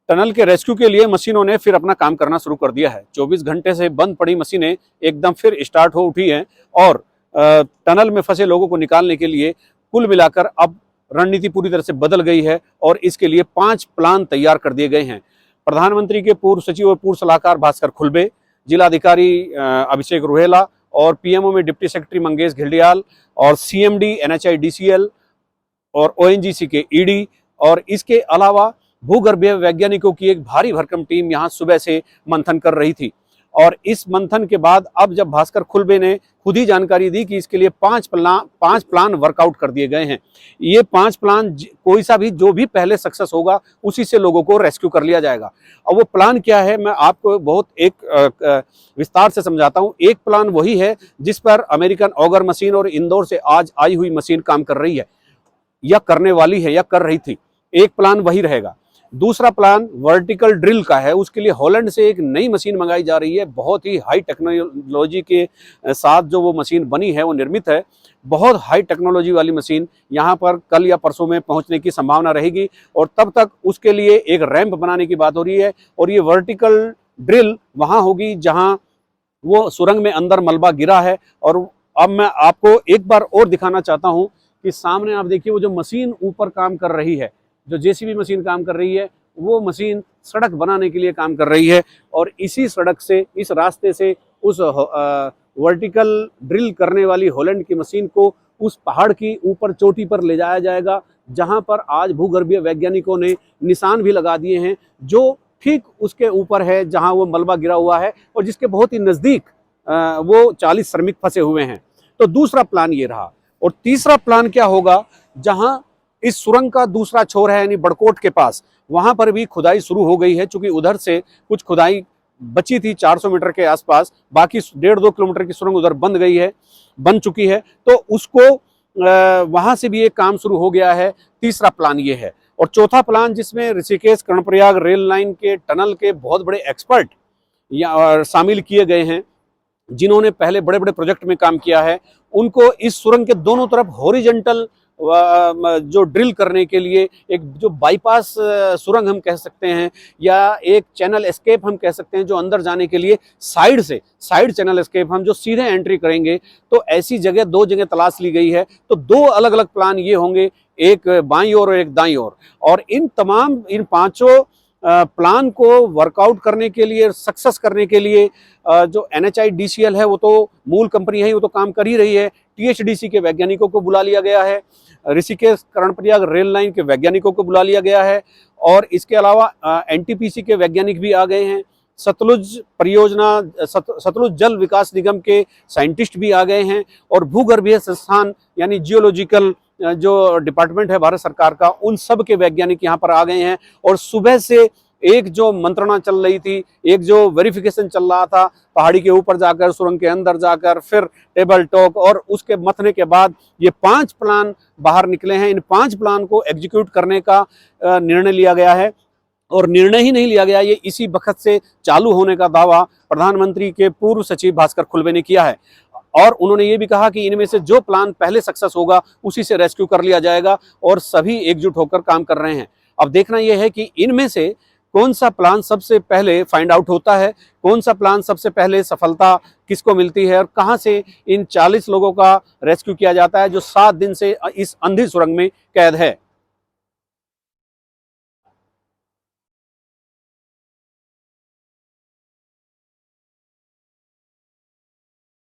Tunnel के rescue के लिए मशीनों ने फिर अपना काम करना शुरू कर दिया है। 24 घंटे से बंद पड़ी मशीनें एकदम फिर स्टार्ट हो उठी हैं और टनल में फंसे लोगों को निकालने के लिए कुल मिलाकर अब रणनीति पूरी तरह से बदल गई है और इसके लिए 5 प्लान तैयार कर दिए गए हैं। प्रधानमंत्री के पूर्व सचिव और पूर्व सलाहकार भास्कर खुलबे, जिलाधिकारी अभिषेक रुहेला और पीएमओ में डिप्टी सेक्रेटरी मंगेश घिल्डियाल और सीएमडी एनएचआईडीसीएल और ओएनजीसी के ईडी और इसके अलावा भूगर्भीय वैज्ञानिकों की एक भारी भरकम टीम यहां सुबह से मंथन कर रही थी। और इस मंथन के बाद अब जब भास्कर खुलबे ने खुद ही जानकारी दी कि इसके लिए 5 प्लान वर्कआउट कर दिए गए हैं। ये 5 प्लान कोई सा भी जो भी पहले सक्सेस होगा उसी से लोगों को रेस्क्यू कर लिया जाएगा। अब वो प्लान क्या है मैं आपको बहुत एक विस्तार से समझाता हूँ। एक प्लान वही है जिस पर अमेरिकन ऑगर मशीन और इंदौर से आज आई हुई मशीन काम कर रही है या करने वाली है या कर रही थी। एक प्लान वही रहेगा। दूसरा प्लान वर्टिकल ड्रिल का है, उसके लिए हॉलैंड से एक नई मशीन मंगाई जा रही है। बहुत ही हाई टेक्नोलॉजी के साथ जो वो मशीन बनी है वो निर्मित है। बहुत हाई टेक्नोलॉजी वाली मशीन यहाँ पर कल या परसों में पहुँचने की संभावना रहेगी और तब तक उसके लिए एक रैंप बनाने की बात हो रही है। और ये वर्टिकल ड्रिल वहाँ होगी जहाँ वो सुरंग में अंदर मलबा गिरा है। और अब मैं आपको एक बार और दिखाना चाहता हूँ कि सामने आप देखिए वो जो मशीन ऊपर काम कर रही है, जो जेसीबी मशीन काम कर रही है, वो मशीन सड़क बनाने के लिए काम कर रही है। और इसी सड़क से, इस रास्ते से उस वर्टिकल ड्रिल करने वाली हॉलैंड की मशीन को उस पहाड़ की ऊपर चोटी पर ले जाया जाएगा जहां पर आज भूगर्भीय वैज्ञानिकों ने निशान भी लगा दिए हैं, जो ठीक उसके ऊपर है जहां वो मलबा गिरा हुआ है और जिसके बहुत ही नज़दीक वो 40 श्रमिक फंसे हुए हैं। तो दूसरा प्लान ये रहा। और तीसरा प्लान क्या होगा, जहां इस सुरंग का दूसरा छोर है यानी बड़कोट के पास, वहां पर भी खुदाई शुरू हो गई है। चूंकि उधर से कुछ खुदाई बची थी 400 मीटर के आसपास, बाकी 1.5-2 किलोमीटर की सुरंग उधर बन चुकी है। तो उसको वहां से भी एक काम शुरू हो गया है। तीसरा प्लान ये है। और चौथा प्लान जिसमें ऋषिकेश कर्णप्रयाग रेल लाइन के टनल के बहुत बड़े एक्सपर्ट शामिल किए गए हैं, जिन्होंने पहले बड़े बड़े प्रोजेक्ट में काम किया है, उनको इस सुरंग के दोनों तरफ हॉरिजॉन्टल जो ड्रिल करने के लिए एक जो बाईपास सुरंग हम कह सकते हैं या एक चैनल एस्केप हम कह सकते हैं, जो अंदर जाने के लिए साइड चैनल एस्केप हम जो सीधे एंट्री करेंगे, तो ऐसी जगह 2 जगह तलाश ली गई है। तो 2 अलग अलग प्लान ये होंगे, एक बाईं ओर और एक दाईं ओर। और इन 5 प्लान को वर्कआउट करने के लिए, सक्सेस करने के लिए जो एनएचआईडीसीएल है वो तो मूल कंपनी है, वो तो काम कर ही रही है। टीएचडीसी के वैज्ञानिकों को बुला लिया गया है, ऋषिकेश कर्णप्रयाग रेल लाइन के वैज्ञानिकों को बुला लिया गया है और इसके अलावा एनटीपीसी के वैज्ञानिक भी आ गए हैं। सतलुज जल विकास निगम के साइंटिस्ट भी आ गए हैं और भूगर्भीय संस्थान यानी जियोलॉजिकल जो डिपार्टमेंट है भारत सरकार का, उन सब के वैज्ञानिक यहाँ पर आ गए हैं। और सुबह से एक जो मंत्रणा चल रही थी, एक जो वेरिफिकेशन चल रहा था, पहाड़ी के ऊपर जाकर, सुरंग के अंदर जाकर, फिर टेबल टॉक और उसके मथने के बाद ये 5 प्लान बाहर निकले हैं। इन 5 प्लान को एग्जीक्यूट करने का निर्णय लिया गया है। और निर्णय ही नहीं लिया गया, ये इसी वक्त से चालू होने का दावा प्रधानमंत्री के पूर्व सचिव भास्कर खुलबे ने किया है। और उन्होंने ये भी कहा कि इनमें से जो प्लान पहले सक्सेस होगा उसी से रेस्क्यू कर लिया जाएगा और सभी एकजुट होकर काम कर रहे हैं। अब देखना यह है कि इनमें से कौन सा प्लान सबसे पहले फाइंड आउट होता है, कौन सा प्लान सबसे पहले सफलता किसको मिलती है और कहां से इन 40 लोगों का रेस्क्यू किया जाता है जो 7 दिन से इस अंधी सुरंग में कैद है।